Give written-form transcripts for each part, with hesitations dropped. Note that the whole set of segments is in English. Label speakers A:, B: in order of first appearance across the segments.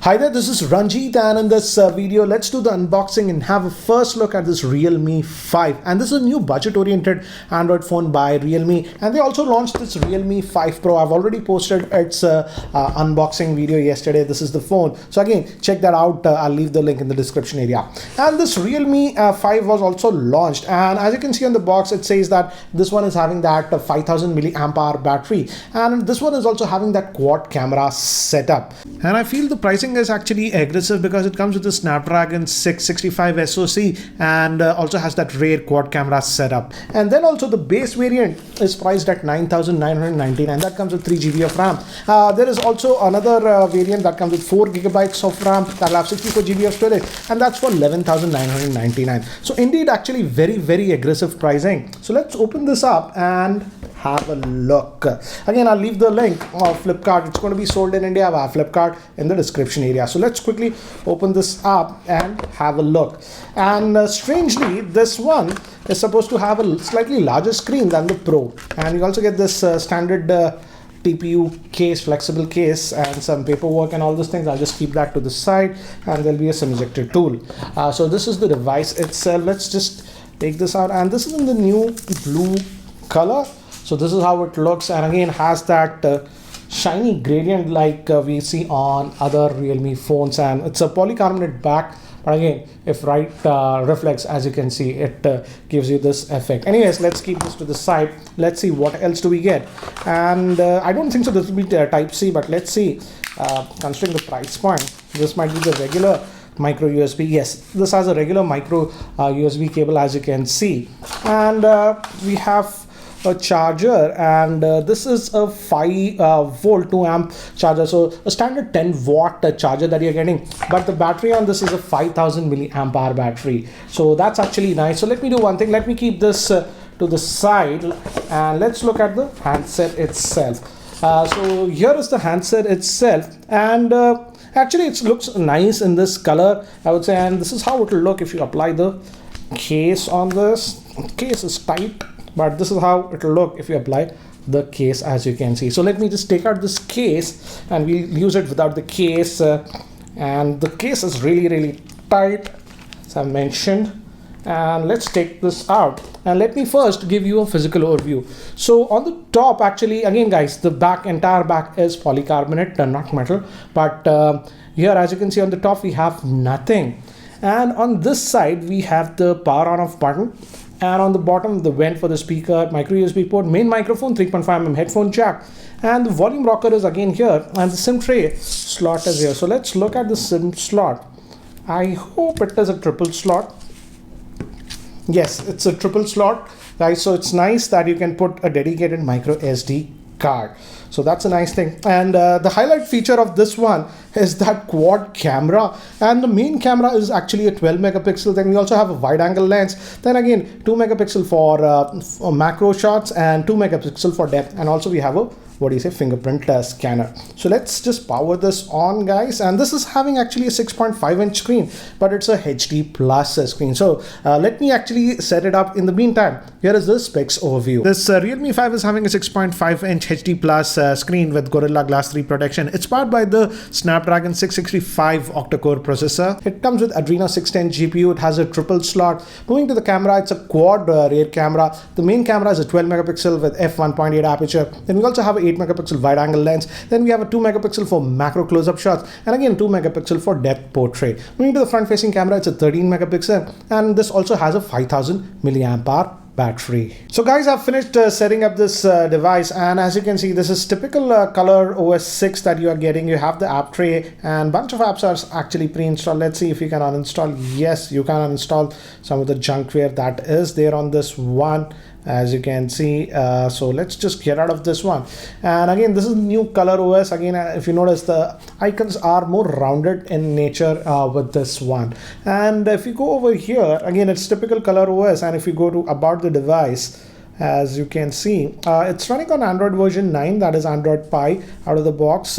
A: Hi there, this is Ranjit, and in this video let's do the unboxing and have a first look at this Realme 5. And this is a new budget-oriented Android phone by Realme, and they also launched this Realme 5 Pro. I've already posted its unboxing video yesterday. This is the phone, so again check that out. I'll leave the link in the description area. And this Realme 5 was also launched, and as you can see on the box it says that this one is having that 5000 milliamp hour battery, and this one is also having that quad camera setup. And I feel the pricing is actually aggressive because it comes with the Snapdragon 665 SoC and also has that rare quad camera setup. And then also the base variant is priced at 9999, that comes with 3 GB of RAM. There is also another variant that comes with 4 GB of RAM that will have 64 GB of storage, and that's for 11999. So indeed actually very aggressive pricing. So let's open this up and have a look. Again, I'll leave the link of Flipkart. It's going to be sold in India via Flipkart in the description area. So let's quickly open this up and have a look. And strangely, this one is supposed to have a slightly larger screen than the Pro. And you also get this standard TPU case, flexible case, and some paperwork and all those things. I'll just keep that to the side, and there'll be a SIM ejector tool. So this is the device itself. Let's just take this out, and this is in the new blue color. So this is how it looks, and again has that shiny gradient like we see on other Realme phones, and it's a polycarbonate back, but again if right reflects, as you can see, it gives you this effect. Anyways, let's keep this to the side. Let's see what else do we get. And I don't think so this will be type C, but let's see. Considering the price point, this might be the regular micro USB. Yes, this has a regular micro USB cable, as you can see, and we have a charger, and this is a 5 volt 2 amp charger, so a standard 10 watt charger that you're getting, but the battery on this is a 5000 milliamp hour battery, so that's actually nice. So let me do one thing. Let me keep this to the side, and let's look at the handset itself. So here is the handset itself, and actually it looks nice in this color, I would say, and this is how it will look if you apply the case on this. The case is tight, but this is how it will look if you apply the case, as you can see. So let me just take out this case, and we'll use it without the case. And the case is really tight, as I mentioned. And let's take this out, and let me first give you a physical overview. So on the top, actually, again guys, the entire back is polycarbonate, not metal, but here, as you can see on the top, we have nothing. And on this side we have the power on off button, and on the bottom the vent for the speaker, micro USB port, main microphone, 3.5mm headphone jack, and the volume rocker is again here, and the SIM tray slot is here. So let's look at the SIM slot. I hope it is a triple slot. Yes, it's a triple slot, guys. So it's nice that you can put a dedicated micro SD card. So that's a nice thing. And the highlight feature of this one is that quad camera, and the main camera is actually a 12 megapixel. Then we also have a wide angle lens, then again 2 megapixel for macro shots and 2 megapixel for depth, and also we have a fingerprint scanner. So let's just power this on, guys, and this is having actually a 6.5 inch screen, but it's a HD plus screen. So let me actually set it up. In the meantime, here is the specs overview. This Realme 5 is having a 6.5 inch HD plus screen with Gorilla Glass 3 protection. It's powered by the Snapdragon 665 octa-core processor. It comes with Adreno 610 GPU. It has a triple slot. Moving to the camera, it's a quad rear camera. The main camera is a 12 megapixel with f1.8 aperture. Then we also have a 8 megapixel wide angle lens. Then we have a 2 megapixel for macro close-up shots, and again 2 megapixel for depth portrait. Moving to the front facing camera, it's a 13 megapixel, and this also has a 5000 milliamp hour battery. So guys, I've finished setting up this device, and as you can see, this is typical Color OS 6 that you are getting. You have the app tray, and bunch of apps are actually pre-installed. Let's see if you can uninstall. Yes, you can uninstall some of the junkware that is there on this one, as you can see. So let's just get out of this one. And again, this is new Color OS. Again, if you notice, the icons are more rounded in nature with this one. And if you go over here, again, it's typical Color OS, and if you go to about the device, as you can see, it's running on Android version 9, that is Android Pie out of the box.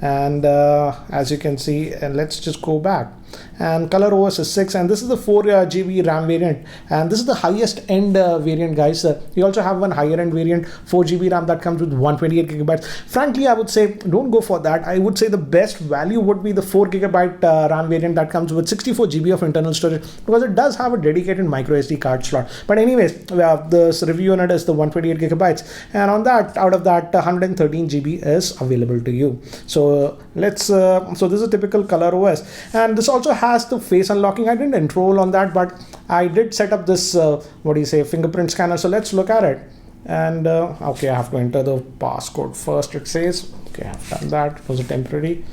A: And as you can see, and let's just go back. and color OS is 6, and this is the 4 GB RAM variant, and this is the highest end variant, guys. We also have one higher end variant, 4 GB RAM, that comes with 128 gigabytes. Frankly, I would say don't go for that. I would say the best value would be the 4 gigabyte RAM variant that comes with 64 GB of internal storage, because it does have a dedicated micro SD card slot. But anyways, this review unit is the 128 gigabytes, and on that, out of that, 113 GB is available to you. So let's so this is a typical color OS, and this also has the face unlocking. I didn't enroll on that, but I did set up this fingerprint scanner. So let's look at it. And okay, I have to enter the passcode first, it says. Okay, I've done that. It was a temporary,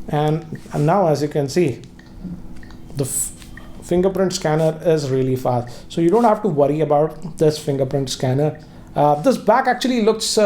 A: and now, as you can see, the fingerprint scanner is really fast, so you don't have to worry about this fingerprint scanner. This back actually looks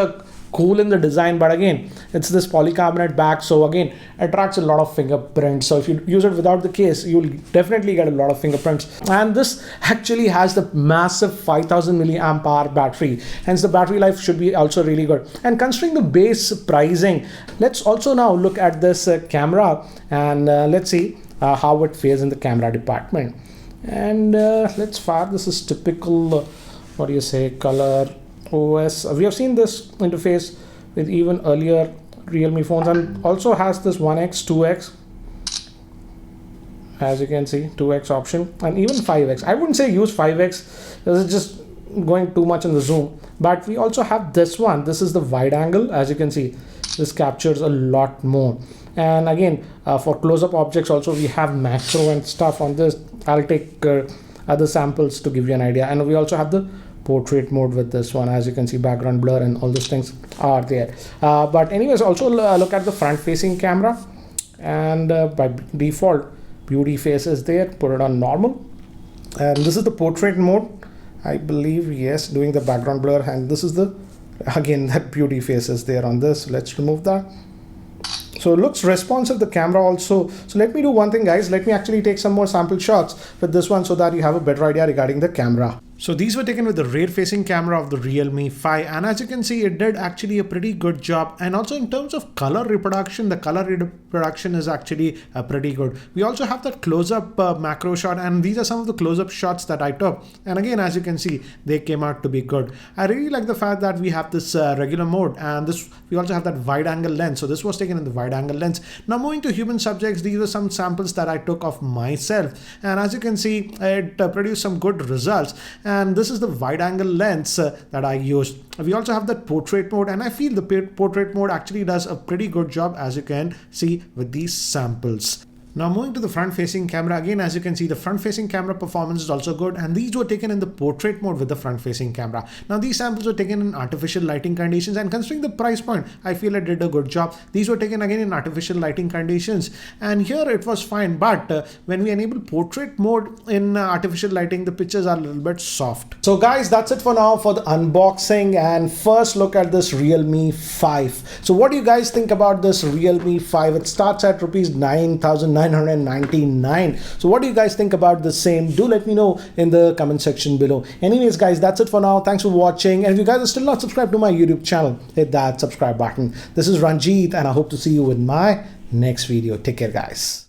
A: cool in the design, but again, it's this polycarbonate back, so again, attracts a lot of fingerprints. So if you use it without the case, you'll definitely get a lot of fingerprints. And this actually has the massive 5000 milliamp hour battery, hence the battery life should be also really good. And considering the base pricing, let's also now look at this camera, and let's see how it fares in the camera department. And let's fire. This is typical color OS. We have seen this interface with even earlier Realme phones, and also has this 1x, 2x, as you can see, 2x option, and even 5x. I wouldn't say use 5x because it's just going too much in the zoom, but we also have this one. This is the wide angle. As you can see, this captures a lot more. And again, for close-up objects also, we have macro and stuff on this. I'll take other samples to give you an idea. And we also have the portrait mode with this one. As you can see, background blur and all those things are there. But anyways, also look at the front facing camera, and by default beauty face is there. Put it on normal, and this is the portrait mode, I believe. Yes, doing the background blur, and this is the, again, that beauty face is there on this. Let's remove that. So it looks responsive, the camera also. So let me do one thing, guys. Let me actually take some more sample shots with this one so that you have a better idea regarding the camera. So these were taken with the rear facing camera of the Realme 5, and as you can see, it did actually a pretty good job. And also in terms of color reproduction, the color reproduction is actually pretty good. We also have that close-up macro shot, and these are some of the close-up shots that I took. And again, as you can see, they came out to be good. I really like the fact that we have this regular mode, and this we also have that wide angle lens. So this was taken in the wide angle lens. Now moving to human subjects, these are some samples that I took of myself, and as you can see, it produced some good results. And this is the wide angle lens that I used. We also have that portrait mode, and I feel the portrait mode actually does a pretty good job, as you can see with these samples. Now moving to the front facing camera, again, as you can see, the front facing camera performance is also good, and these were taken in the portrait mode with the front facing camera. Now these samples were taken in artificial lighting conditions, and considering the price point, I feel it did a good job. These were taken again in artificial lighting conditions, and here it was fine, but when we enable portrait mode in artificial lighting, the pictures are a little bit soft. So guys, that's it for now for the unboxing and first look at this Realme 5. So what do you guys think about this Realme 5? It starts at rupees 9,999. So what do you guys think about the same? Do let me know in the comment section below. Anyways, guys, that's it for now. Thanks for watching. And if you guys are still not subscribed to my YouTube channel, hit that subscribe button. This is Ranjit, and I hope to see you in my next video. Take care, guys.